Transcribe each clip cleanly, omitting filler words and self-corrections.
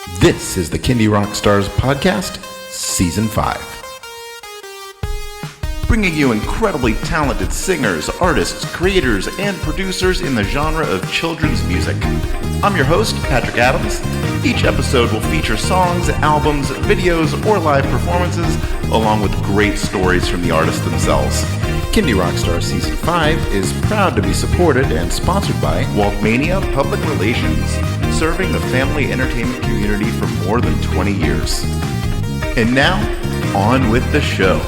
This is the Kindy Rockstars Podcast, Season 5. Bringing you incredibly talented singers, artists, creators, and producers in the genre of children's music. I'm your host, Patrick Adams. Each episode will feature songs, albums, videos, or live performances, along with great stories from the artists themselves. Kindy Rockstars Season 5 is proud to be supported and sponsored by Waltmania Public Relations, serving the family entertainment community for more than 20 years. And now, on with the show.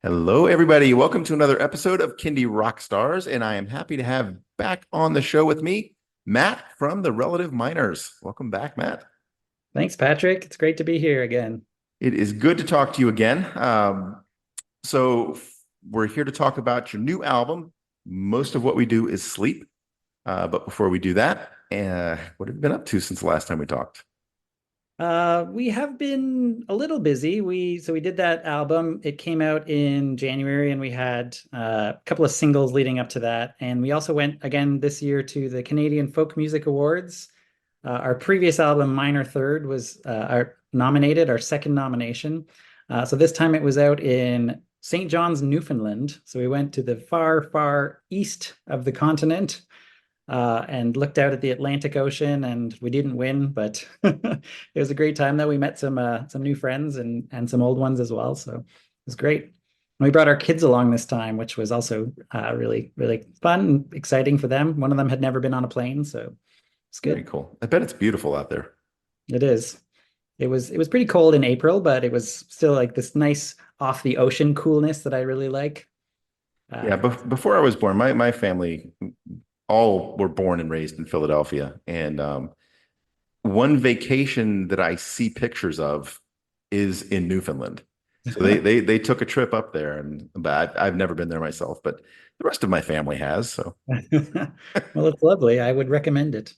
Hello, everybody. Welcome to another episode of Kindy Rockstars, and I am happy to have back on the show with me, Matt from the Relative Minors. Welcome back, Matt. Thanks, Patrick. It's great to be here again. It is good to talk to you again. So we're here to talk about your new album. Most of what we do is sleep. But before we do that, what have you been up to since the last time we talked? We have been a little busy. We did that album. It came out in January, and we had a couple of singles leading up to that. And we also went again this year to the Canadian Folk Music Awards. Our previous album, Minor Third, was our second nomination. So this time it was out in St. John's, Newfoundland. So we went to the far, far east of the continent. And looked out at the Atlantic Ocean, and we didn't win, but it was a great time though. We met some new friends and some old ones as well. So it was great. And we brought our kids along this time, which was also really, really fun and exciting for them. One of them had never been on a plane, so it's good. Very cool. I bet it's beautiful out there. It is. It was pretty cold in April, but it was still like this nice off the ocean coolness that I really like. Yeah, before I was born, my family all were born and raised in Philadelphia. And one vacation that I see pictures of is in Newfoundland. So they took a trip up there, but I've never been there myself, but the rest of my family has. So well, it's lovely. I would recommend it.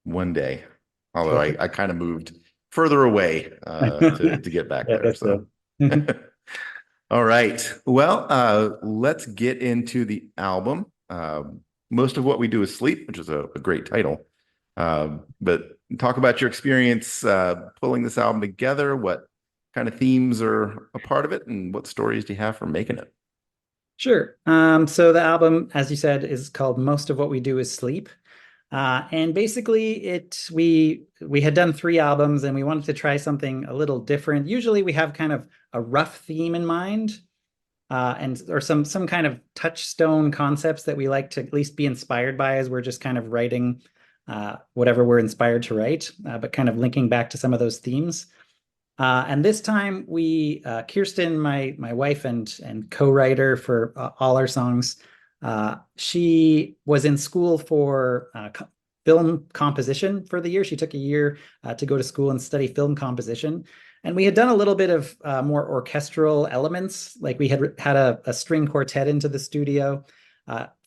One day, although I kind of moved further away to get back there. So all right. Well, let's get into the album. Most of what we do is sleep, which is a great title. But talk about your experience pulling this album together. What kind of themes are a part of it, and what stories do you have for making it? Sure. So the album, as you said, is called Most of What We Do Is Sleep. And basically we had done 3 albums, and we wanted to try something a little different. Usually we have kind of a rough theme in mind. Or some kind of touchstone concepts that we like to at least be inspired by as we're just kind of writing whatever we're inspired to write, but kind of linking back to some of those themes. And this time Kirsten, my wife and co-writer for all our songs, she was in school for film composition for the year. She took a year to go to school and study film composition. And we had done a little bit of more orchestral elements, like we had a string quartet into the studio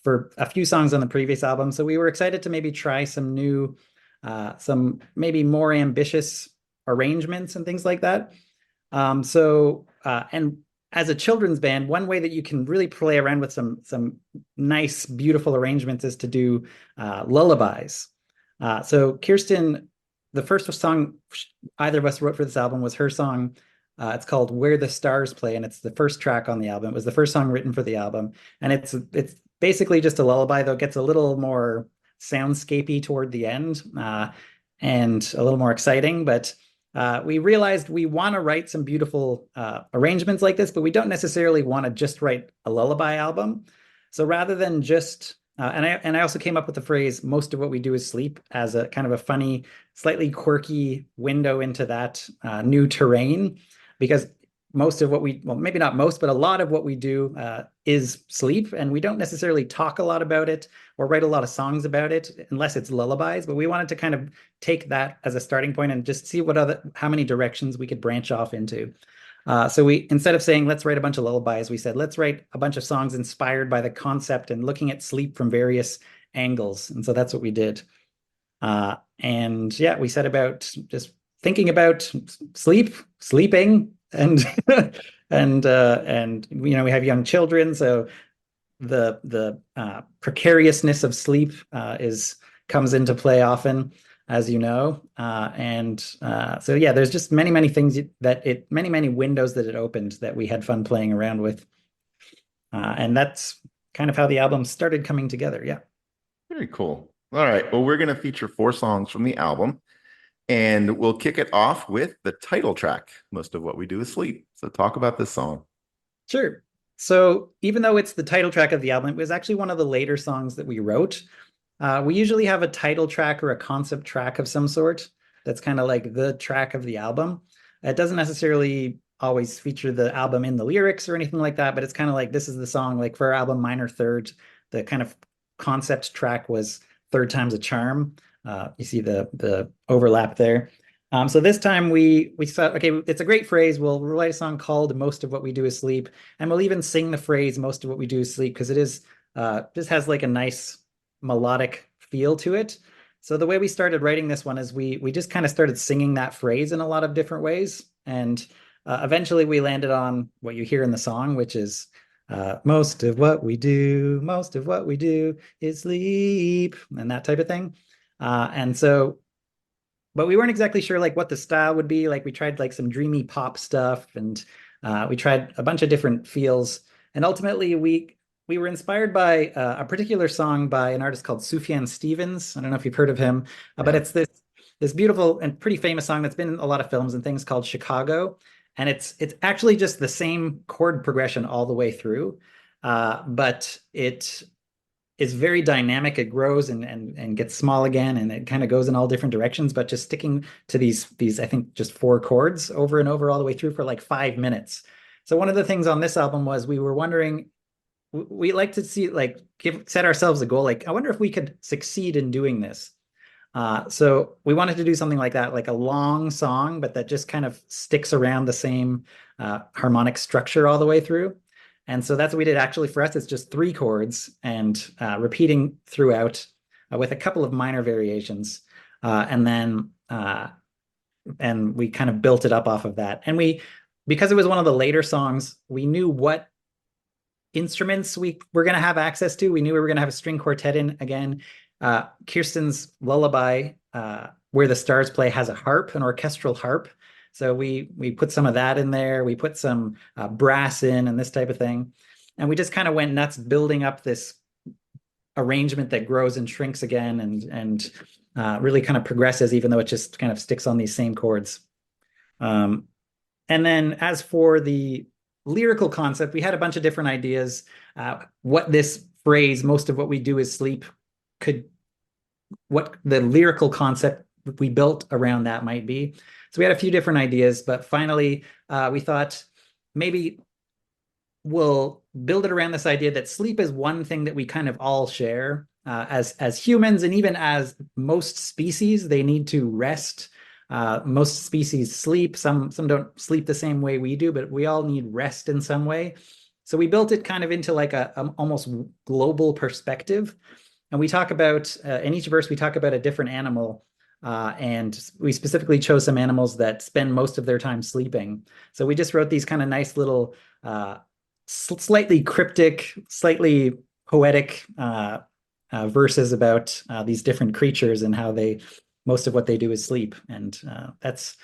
for a few songs on the previous album. So we were excited to maybe try some new, some maybe more ambitious arrangements and things like that. And as a children's band, one way that you can really play around with some nice, beautiful arrangements is to do lullabies. So Kirsten, the first song either of us wrote for this album was her song. It's called Where the Stars Play, and it's the first track on the album. It was the first song written for the album. And it's basically just a lullaby, though it gets a little more soundscapey toward the end and a little more exciting. But we realized we want to write some beautiful arrangements like this, but we don't necessarily want to just write a lullaby album. So rather than just and I also came up with the phrase "most of what we do is sleep" as a kind of a funny, slightly quirky window into that new terrain, because most of what maybe not most, but a lot of what we do is sleep, and we don't necessarily talk a lot about it or write a lot of songs about it unless it's lullabies. But we wanted to kind of take that as a starting point and just see how many directions we could branch off into. So we, instead of saying, let's write a bunch of lullabies, we said, let's write a bunch of songs inspired by the concept and looking at sleep from various angles. And so that's what we did. And yeah, we set about just thinking about sleeping, and and we have young children, so the precariousness of sleep is comes into play often, as you know, and so yeah, there's just many things many windows that it opened that we had fun playing around with, and that's kind of how the album started coming together. Yeah. Very cool. All right. Well, we're going to feature 4 songs from the album, and we'll kick it off with the title track, Most of What We Do Is Sleep. So talk about this song. Sure. So even though it's the title track of the album, it was actually one of the later songs that we wrote. We usually have a title track or a concept track of some sort that's kind of like the track of the album. It doesn't necessarily always feature the album in the lyrics or anything like that, but it's kind of like this is the song. Like for our album Minor Third, the kind of concept track was Third Time's a Charm. You see the overlap there. So this time we thought, okay, it's a great phrase. We'll write a song called Most of What We Do Is Sleep, and we'll even sing the phrase Most of What We Do Is Sleep, because it is just has like a nice melodic feel to it. So the way we started writing this one is we just kind of started singing that phrase in a lot of different ways, and eventually we landed on what you hear in the song, which is most of what we do is sleep, and that type of thing. And so, but we weren't exactly sure like what the style would be. Like we tried like some dreamy pop stuff, and we tried a bunch of different feels. And ultimately we were inspired by a particular song by an artist called Sufjan Stevens. I don't know if you've heard of him, but it's this beautiful and pretty famous song that's been in a lot of films and things, called Chicago. And it's actually just the same chord progression all the way through, but it is very dynamic. It grows and gets small again, and it kind of goes in all different directions, but just sticking to these I think just 4 chords over and over all the way through for like 5 minutes. So one of the things on this album was we were wondering, we like to see like set ourselves a goal, like I wonder if we could succeed in doing this. So we wanted to do something like that, like a long song, but that just kind of sticks around the same harmonic structure all the way through. And so that's what we did. Actually, for us, it's just 3 chords and repeating throughout with a couple of minor variations. And then and we kind of built it up off of that. And because it was one of the later songs, we knew what instruments we were going to have access to. We knew we were going to have a string quartet in again. Kirsten's Lullaby, Where the Stars Play, has a harp, an orchestral harp. So we put some of that in there. We put some brass in and this type of thing. And we just kind of went nuts building up this arrangement that grows and shrinks again and really kind of progresses, even though it just kind of sticks on these same chords. And then as for the lyrical concept, we had a bunch of different ideas. What this phrase, most of what we do is sleep, what the lyrical concept we built around that might be. So we had a few different ideas, but finally we thought maybe we'll build it around this idea that sleep is one thing that we kind of all share as humans, and even as most species, they need to rest. Most species sleep. Some don't sleep the same way we do, but we all need rest in some way. So we built it kind of into like a almost global perspective. And we talk about, in each verse, we talk about a different animal. And we specifically chose some animals that spend most of their time sleeping. So we just wrote these kind of nice little, slightly cryptic, slightly poetic verses about these different creatures and how most of what they do is sleep. And that's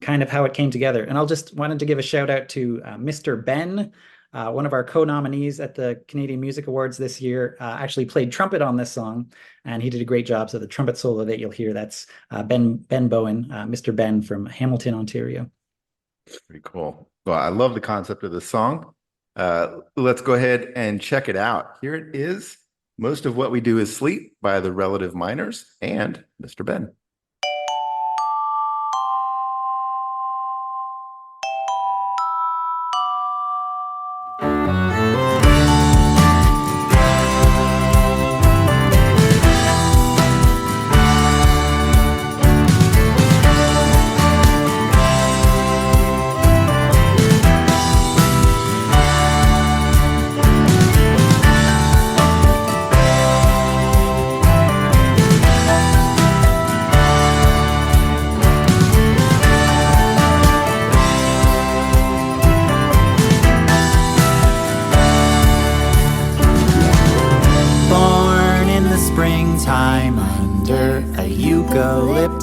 kind of how it came together. And I'll just wanted to give a shout out to Mr. Ben, one of our co-nominees at the Canadian Music Awards this year, actually played trumpet on this song, and he did a great job. So the trumpet solo that you'll hear, that's Ben Bowen, Mr. Ben from Hamilton, Ontario. Pretty cool. Well, I love the concept of this song. Let's go ahead and check it out. Here it is. Most of What We Do Is Sleep by the Relative Minors and Mr. Ben.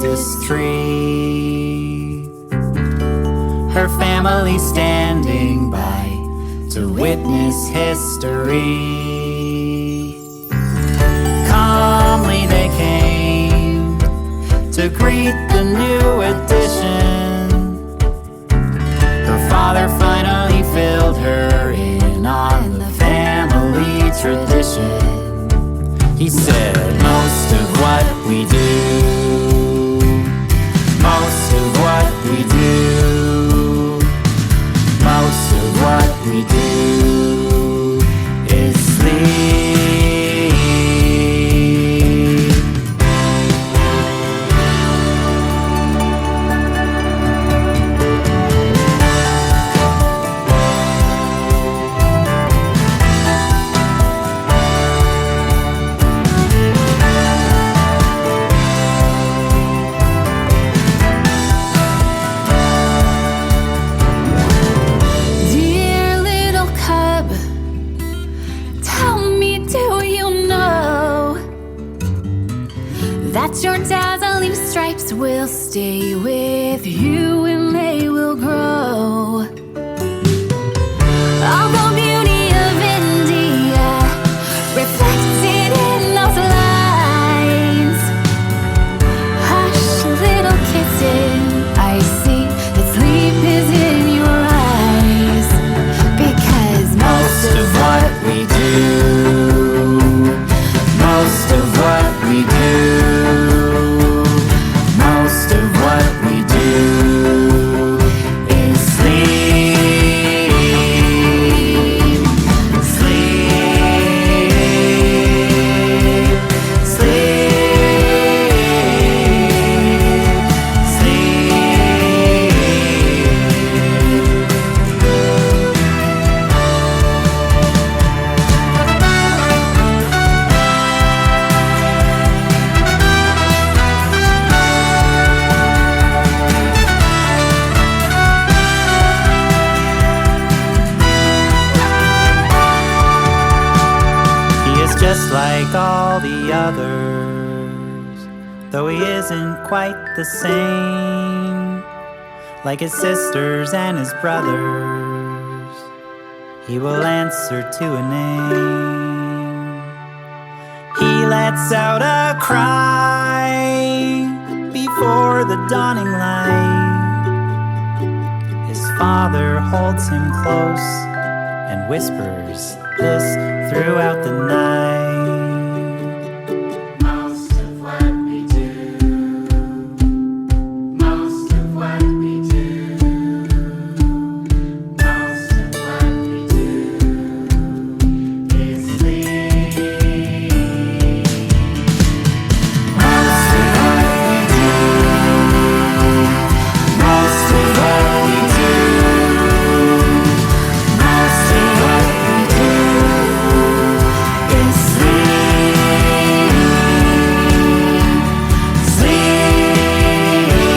Christmas tree. Her family standing by to witness history. Calmly they came to greet the new addition. Her father finally filled her in on the family tradition. He said, most of what we do, most of what we do, most of what we do is sleep. Your dazzling stripes will stay with you and they will grow. All the beauty of India reflected in those lines. Hush, little kitten, I see that sleep is in your eyes. Because most of what we do, most of what we do, most of what we do is sleep, sleep, just like all the others, though he isn't quite the same, like his sisters and his brothers, he will answer to a name. He lets out a cry before the dawning light. His father holds him close and whispers this throughout the night. Most of what we do, most of what we do, most of what we do is sleep. Most of what we do, most of what we do, most of what we do is sleep, sleep,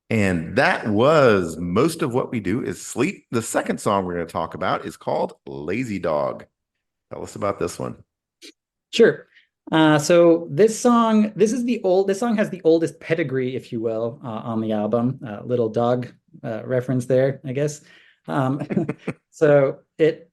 And that was Most of What We Do is Sleep. The second song we're going to talk about is called Lazy Dog. Tell us about this one. Sure. So this song has the oldest pedigree, if you will, on the album. Little dog reference there, I guess. So it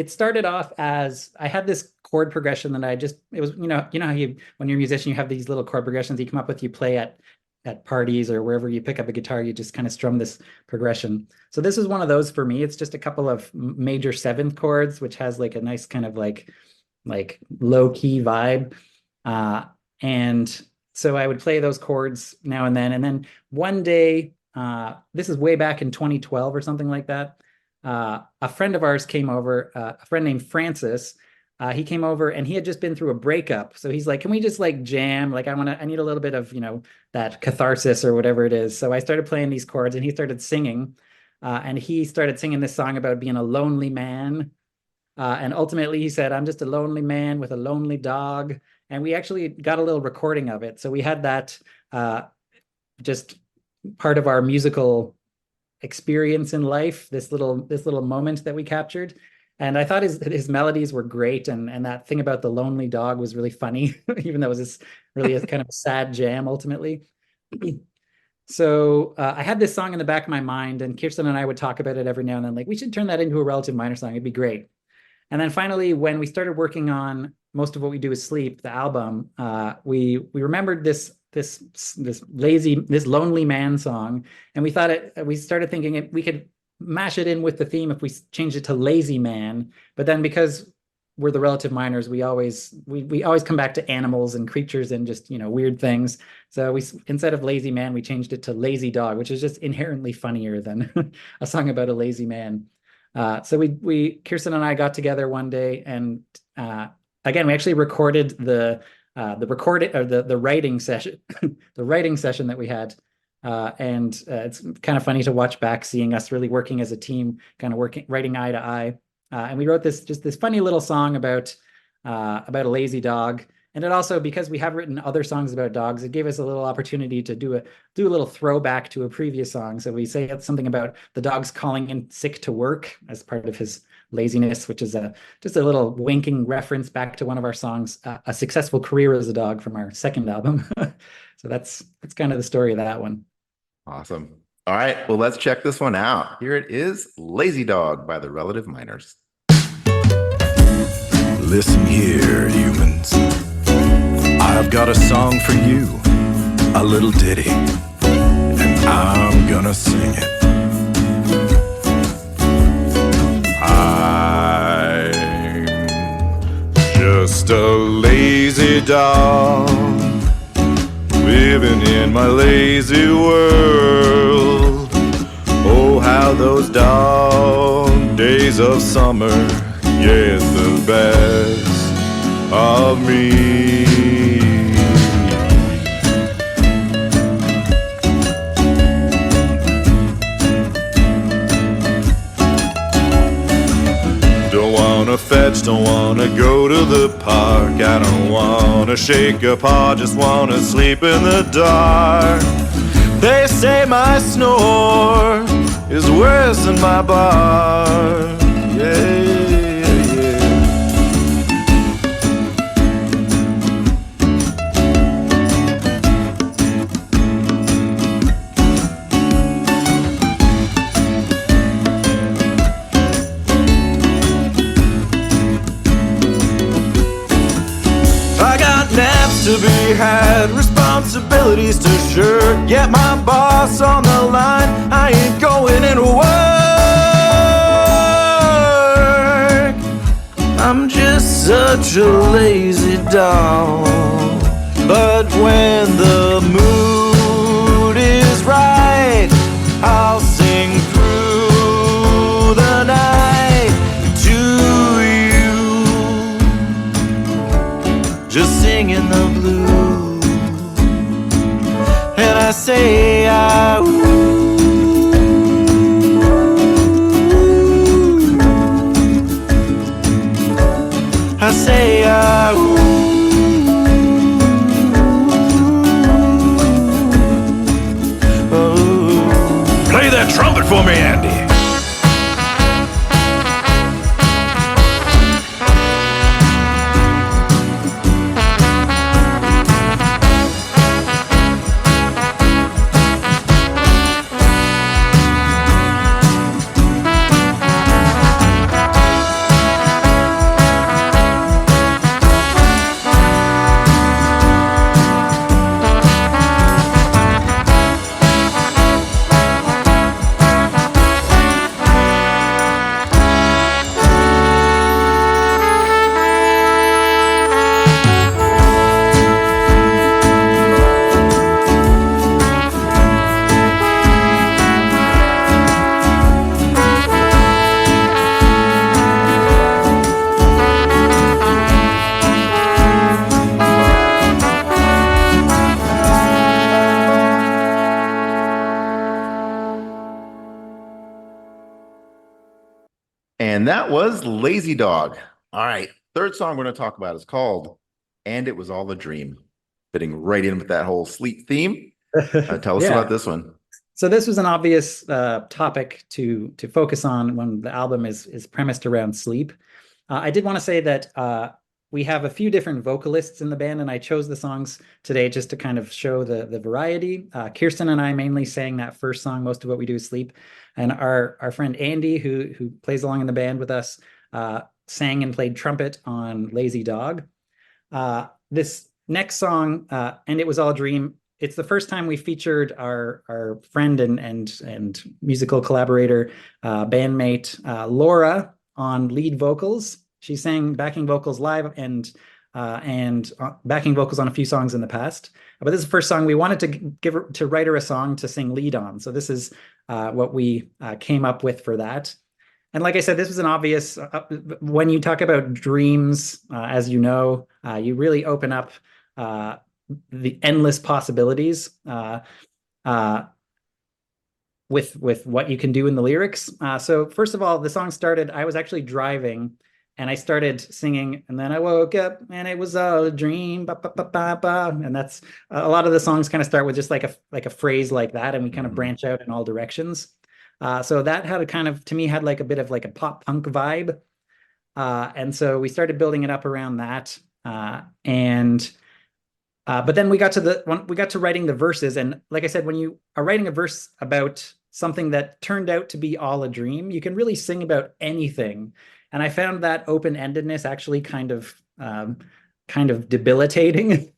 started off as I had this chord progression that it was, how when you're a musician, you have these little chord progressions you come up with, you play at at parties or wherever you pick up a guitar, you just kind of strum this progression. So this is one of those for me. It's just a couple of major seventh chords, which has like a nice kind of like low key vibe. And so I would play those chords now and then. And then one day, this is way back in 2012 or something like that. A friend of ours came over, a friend named Francis. He came over and he had just been through a breakup. So he's like, can we just like jam? Like I need a little bit of, that catharsis or whatever it is. So I started playing these chords and he started singing. And he started singing this song about being a lonely man. And ultimately he said, I'm just a lonely man with a lonely dog. And we actually got a little recording of it. So we had that just part of our musical experience in life, this little moment that we captured. And I thought his melodies were great, and that thing about the lonely dog was really funny, even though it was this really a kind of sad jam ultimately. So I had this song in the back of my mind, and Kirsten and I would talk about it every now and then, like we should turn that into a relative minor song. It'd be great. And then finally, when we started working on Most of What We Do Is Sleep, the album, we remembered this lonely man song, and we started thinking we could mash it in with the theme if we changed it to lazy man. But then because we're the relative minors, we always come back to animals and creatures and just weird things. So we, instead of lazy man, we changed it to lazy dog, which is just inherently funnier than a song about a lazy man. So we Kirsten and I got together one day, and again we actually recorded the writing session the writing session that we had. And it's kind of funny to watch back, seeing us really working as a team, kind of writing eye to eye. And we wrote this funny little song about a lazy dog. And it also, because we have written other songs about dogs, it gave us a little opportunity to do a little throwback to a previous song. So we say something about the dog's calling in sick to work as part of his laziness, which is just a little winking reference back to one of our songs, A Successful Career as a Dog, from our second album. So that's kind of the story of that one. Awesome. All right, well, let's check this one out. Here it is, Lazy Dog by the Relative Minors. Listen here, humans. I've got a song for you, a little ditty, and I'm gonna sing it. I'm just a lazy dog, living in my lazy world. Oh, how those dog days of summer get the best of me. Don't wanna fetch, don't wanna go to the park. I don't wanna shake a paw, just wanna sleep in the dark. They say my snore is worse than my bark. Yeah. To be had, responsibilities to shirk. Get my boss on the line, I ain't going into work. I'm just such a lazy dog. But when the mood is right, I'll sing through the night to you, just singing the blues. And I say, I say, play that trumpet for me, Andy. And that was Lazy Dog. All right. Third song we're going to talk about is called And It Was All a Dream. Fitting right in with that whole sleep theme. Tell us about this one. So this was an obvious topic to focus on when the album is premised around sleep. I did want to say that we have a few different vocalists in the band, and I chose the songs today just to kind of show the variety. Kirsten and I mainly sang that first song. Most of what we do is sleep. And our friend Andy, who plays along in the band with us, sang and played trumpet on Lazy Dog. This next song, And It Was All a Dream, it's the first time we featured our friend and musical collaborator, bandmate Laura on lead vocals. She sang backing vocals live and backing vocals on a few songs in the past. But this is the first song we wanted to write her a song to sing lead on. So this is what we came up with for that. And like I said, this was an obvious, when you talk about dreams, as you know, you really open up the endless possibilities with what you can do in the lyrics. So first of all, the song started, I was actually driving and I started singing, and then I woke up and it was all a dream, ba, ba, ba, ba, ba. And that's a lot of the songs kind of start with just like a phrase like that, and we kind of branch out in all directions. So that had a kind of, to me, had like a bit of like a pop punk vibe. And so we started building it up around that. But then we got to writing the verses. And like I said, when you are writing a verse about something that turned out to be all a dream, you can really sing about anything. And I found that open-endedness actually kind of debilitating.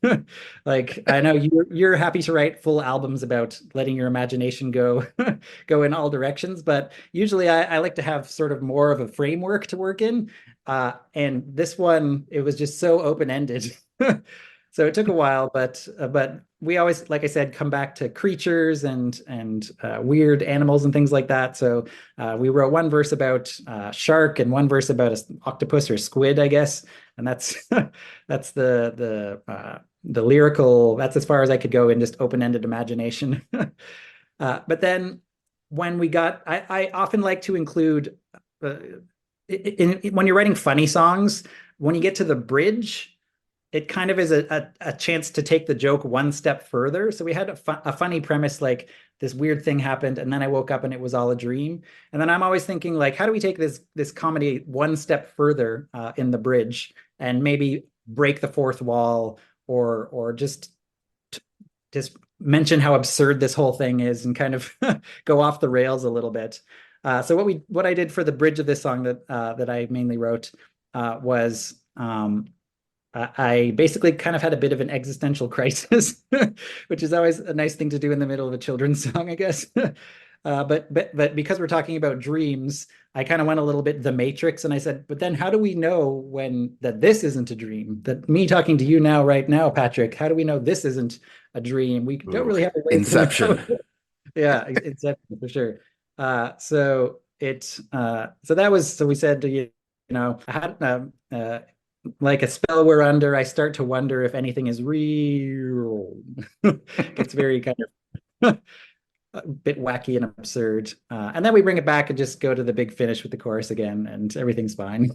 Like, I know you're happy to write full albums about letting your imagination go in all directions, but usually I like to have sort of more of a framework to work in. And this one, it was just so open-ended. So it took a while, but we always, like I said, come back to creatures and weird animals and things like that. So we wrote one verse about shark and one verse about an octopus or squid, I guess. And that's the lyrical. That's as far as I could go in just open-ended imagination. But then when we got, I often like to include when you're writing funny songs, when you get to the bridge, it kind of is a chance to take the joke one step further. So we had a funny premise, like this weird thing happened, and then I woke up and it was all a dream. And then I'm always thinking, like, how do we take this comedy one step further in the bridge and maybe break the fourth wall, or just mention how absurd this whole thing is and kind of go off the rails a little bit. So what I did for the bridge of this song that I mainly wrote was. I basically kind of had a bit of an existential crisis, which is always a nice thing to do in the middle of a children's song, I guess. But because we're talking about dreams, I kind of went a little bit The Matrix, and I said, but then how do we know that this isn't a dream? That me talking to you now, right now, Patrick, how do we know this isn't a dream? We don't really have a way. Inception. Yeah, Inception for sure. So we said, I had like a spell we're under, I start to wonder if anything is real. It's very kind of a bit wacky and absurd. And then we bring it back and just go to the big finish with the chorus again, and everything's fine.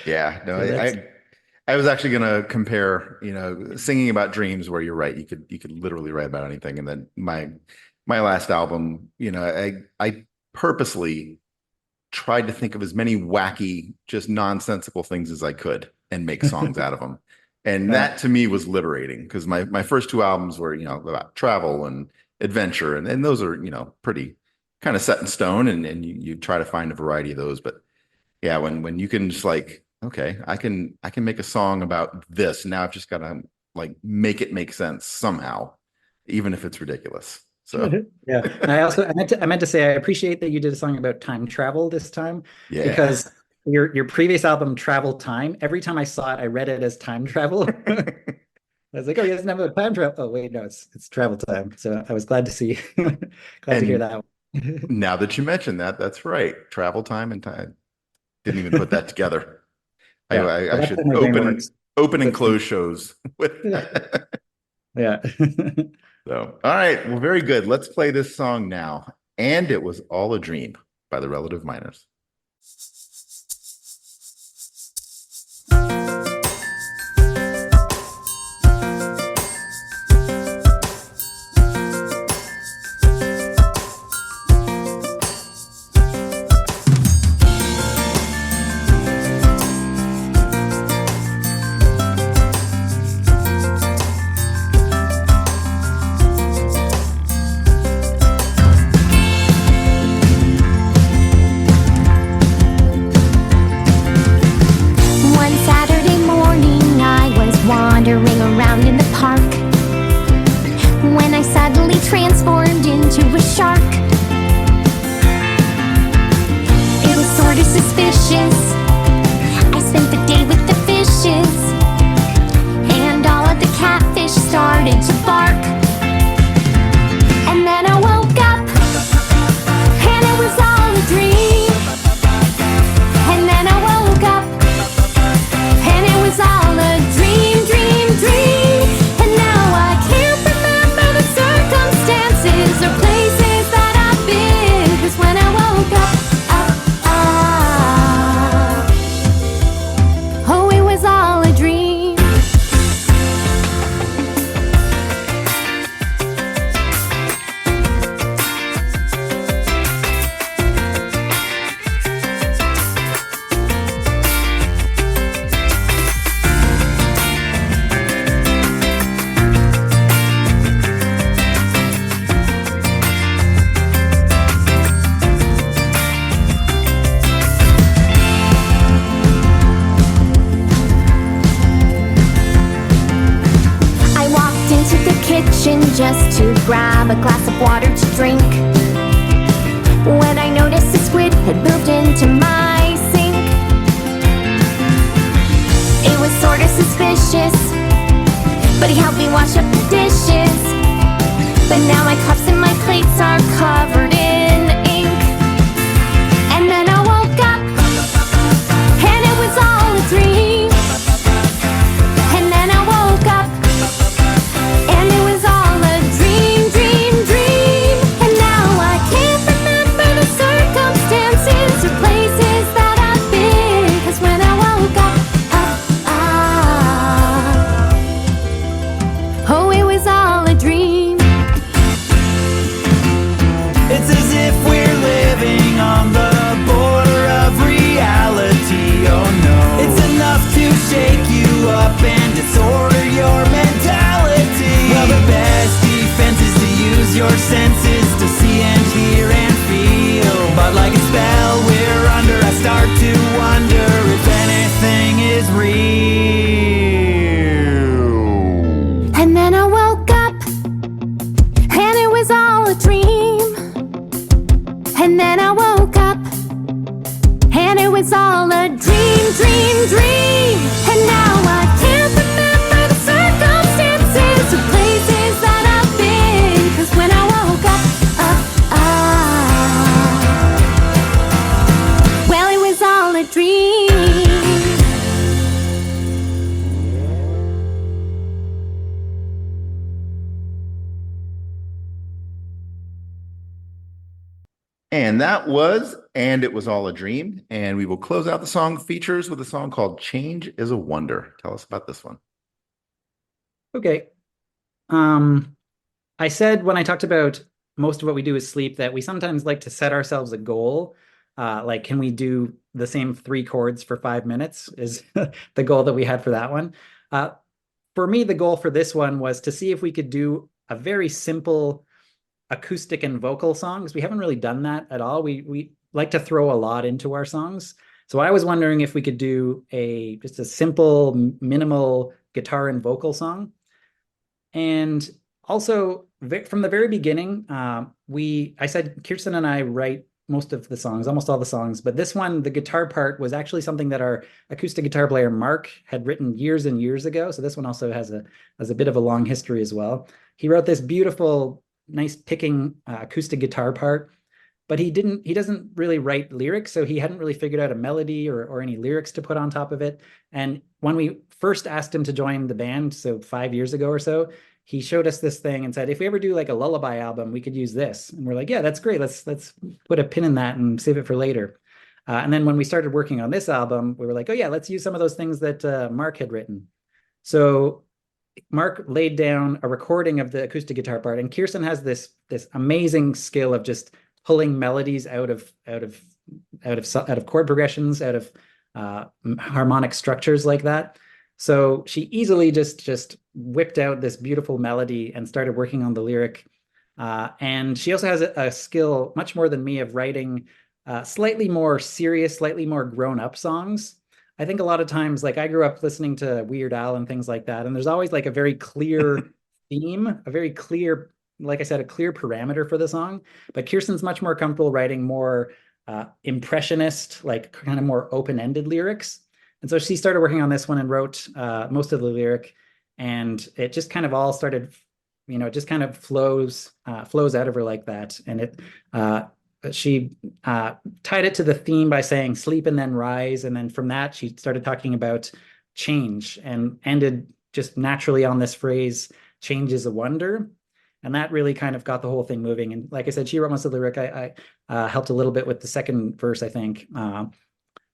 Yeah, no, so I was actually going to compare, singing about dreams, where you're right. You could literally write about anything. And then my last album, I purposely tried to think of as many wacky, just nonsensical things as I could and make songs out of them. And that to me was liberating, because my first two albums were, about travel and adventure. And those are, pretty kind of set in stone, and you try to find a variety of those. But yeah, when you can just like, okay, I can make a song about this. Now I've just got to like make it make sense somehow, even if it's ridiculous. So yeah, I meant to say I appreciate that you did a song about time travel this time, because your previous album, Travel Time, every time I saw it, I read it as time travel. I was like, oh, he doesn't have a time travel. Oh wait, no, it's travel time. So I was glad to see, to hear that one. Now that you mentioned that, that's right, travel time and time. Didn't even put that together. Yeah, I should open and close shows with. Yeah. So, all right. Well, very good. Let's play this song now. And It Was All a Dream by the Relative Minors. kitchen just to grab a glass of water to drink, when I noticed a squid had moved into my sink. It was sorta suspicious, but he helped me wash up the dishes. But now my cups and my plates are covered in ink. And then I woke up, and it was all a dream. And then I woke up, and it was all a dream, dream, dream. And now I can't remember the circumstances or places that I've been. 'Cause when I woke up, oh, it was all a dream. It's as if we're living on the border of reality, oh no. It's enough to shake you up and disorder your mentality. Well, the best defense is to use your senses to see and hear and feel. But like a spell we're under, I start to wonder if anything is real. And then I woke up, and it was all a dream. And then I woke up, and it was all a dream, dream, dream. And now I can't remember the circumstances or places that I've been. 'Cause when I woke up, well, it was all a dream. And that was And It Was All a Dream. And we will close out the song features with a song called Change is a Wonder. Tell us about this one. Okay. I said when I talked about most of what we do is sleep that we sometimes like to set ourselves a goal. Like, can we do the same 3 chords for 5 minutes is the goal that we had for that one. For me, the goal for this one was to see if we could do a very simple acoustic and vocal songs. We haven't really done that at all. We like to throw a lot into our songs. So I was wondering if we could do just a simple, minimal guitar and vocal song. And also from the very beginning, I said Kirsten and I write most of the songs, almost all the songs, but this one, the guitar part was actually something that our acoustic guitar player, Mark, had written years and years ago. So this one also has a bit of a long history as well. He wrote this beautiful, nice picking acoustic guitar part, but he doesn't really write lyrics, so he hadn't really figured out a melody or any lyrics to put on top of it. And when we first asked him to join the band, so 5 years ago or so, he showed us this thing and said, if we ever do like a lullaby album, we could use this. And we're like, yeah, that's great. Let's put a pin in that and save it for later. And then when we started working on this album, we were like, oh yeah, let's use some of those things that Mark had written. So Mark laid down a recording of the acoustic guitar part, and Kirsten has this amazing skill of just pulling melodies out of chord progressions, out of harmonic structures like that. So she easily just whipped out this beautiful melody and started working on the lyric. And she also has a skill, much more than me, of writing slightly more serious, slightly more grown-up songs. I think a lot of times, like I grew up listening to Weird Al and things like that, and there's always like a very clear theme, a very clear, like I said, a clear parameter for the song. But Kirsten's much more comfortable writing more impressionist, like kind of more open-ended lyrics. And so she started working on this one and wrote most of the lyric, and it just kind of all started, it just kind of flows out of her like that. And she tied it to the theme by saying sleep and then rise. And then from that, she started talking about change and ended just naturally on this phrase, change is a wonder. And that really kind of got the whole thing moving. And like I said, she wrote most of the lyric. I helped a little bit with the second verse, I think.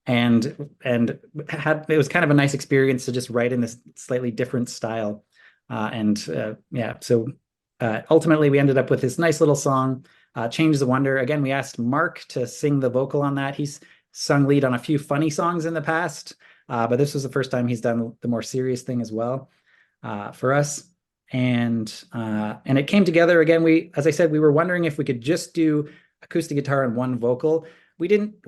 And it was kind of a nice experience to just write in this slightly different style. So ultimately we ended up with this nice little song, Change is a Wonder. Again, we asked Mark to sing the vocal on that. He's sung lead on a few funny songs in the past, but this was the first time he's done the more serious thing as well for us. And it came together again. As I said, we were wondering if we could just do acoustic guitar and one vocal. We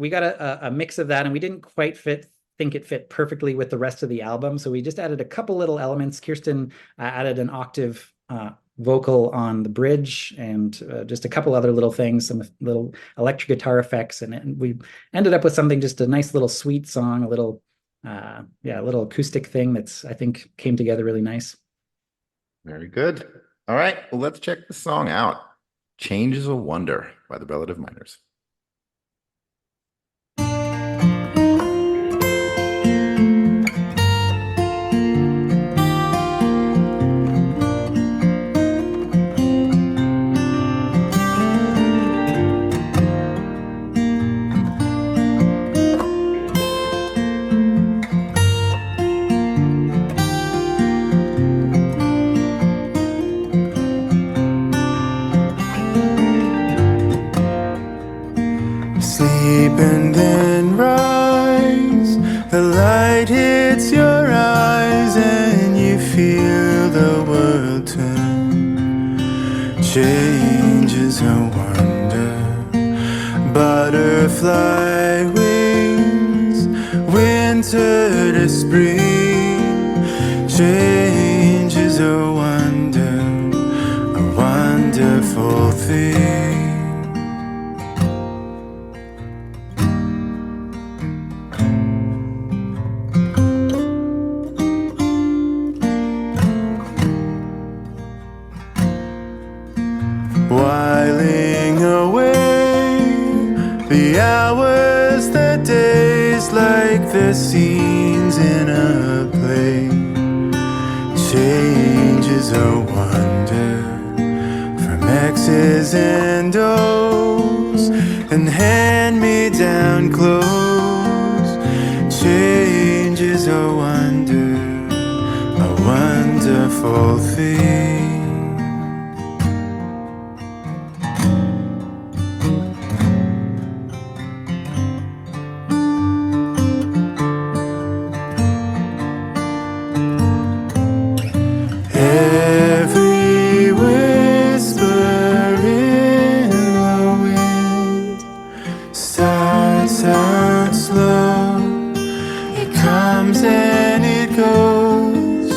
got a mix of that, and we didn't quite think it fit perfectly with the rest of the album. So we just added a couple little elements. Kirsten added an octave vocal on the bridge, and just a couple other little things, some little electric guitar effects, and we ended up with something, just a nice little sweet song, a little acoustic thing that's, I think, came together really nice. Very good. All right, well, let's check the song out. Change is a Wonder by the Relative Minors. Sleep and then rise. The light hits your eyes and you feel the world turn. Change is a wonder. Butterfly wings, winter to spring. Change is a wonder, a wonderful thing. Whiling away the hours, the days, like the scenes in a play. Change is a wonder, from X's and O's and hand-me-down clothes. Change is a wonder, a wonderful thing. Every whisper in the wind starts out slow. It comes and it goes.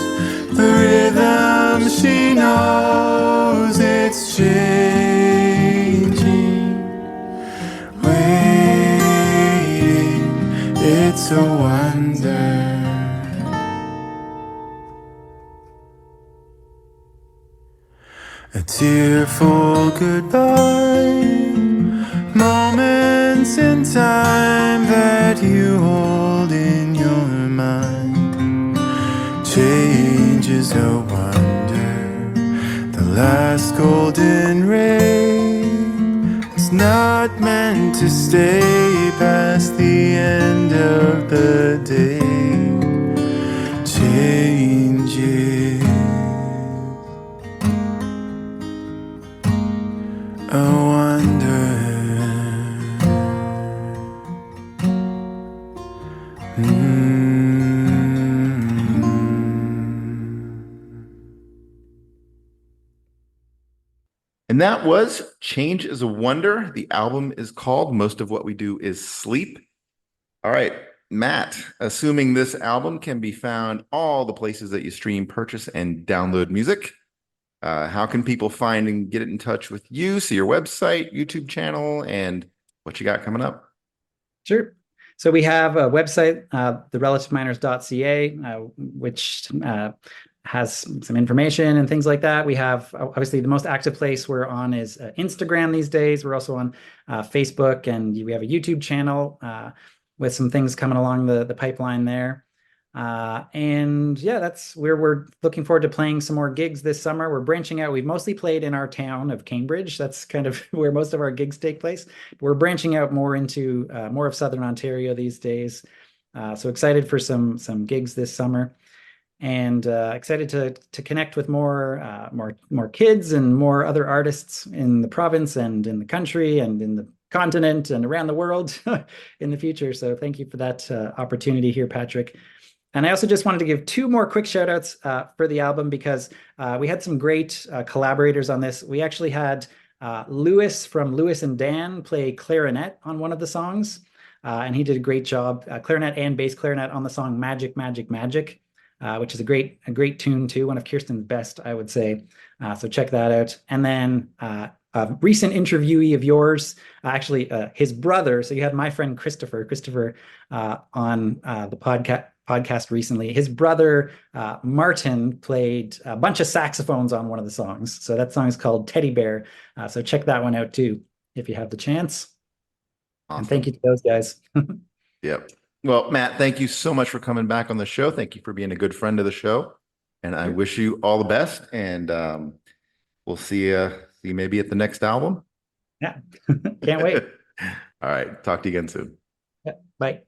The rhythm she knows, it's changing, waiting. It's a wonder. A tearful goodbye, moments in time that you hold in your mind. Change is a wonder, the last golden ray is not meant to stay past the end of the day. Changes a wonder. And that was Change is a Wonder. The album is called Most of What We Do Is Sleep. All right, Matt, assuming this album can be found all the places that you stream, purchase, and download music, how can people find and get in touch with you, see your website, YouTube channel, and what you got coming up? Sure. So we have a website, therelativeminors.ca, which has some information and things like that. We have, obviously, the most active place we're on is Instagram these days. We're also on Facebook, and we have a YouTube channel with some things coming along the pipeline there. And yeah, that's where we're looking forward to playing some more gigs this summer. We're branching out. We've mostly played in our town of Cambridge. That's kind of where most of our gigs take place. We're branching out more into more of Southern Ontario these days. So excited for some gigs this summer, and excited to connect with more kids and more other artists in the province and in the country and in the continent and around the world in the future. So thank you for that opportunity here, Patrick. And I also just wanted to give two more quick shout outs for the album, because we had some great collaborators on this. We actually had Lewis from Lewis and Dan play clarinet on one of the songs. And he did a great job, clarinet and bass clarinet on the song Magic, Magic, Magic. which is a great tune too, one of Kirsten's best, I would say. So check that out. And then a recent interviewee of yours, actually his brother. So you had my friend Christopher on the podcast recently. His brother Martin played a bunch of saxophones on one of the songs. So that song is called Teddy Bear. So check that one out too if you have the chance. Awesome. And thank you to those guys. Yep. Well, Matt, thank you so much for coming back on the show. Thank you for being a good friend of the show. And I wish you all the best. And we'll see you maybe at the next album. Yeah. Can't wait. All right. Talk to you again soon. Yeah. Bye.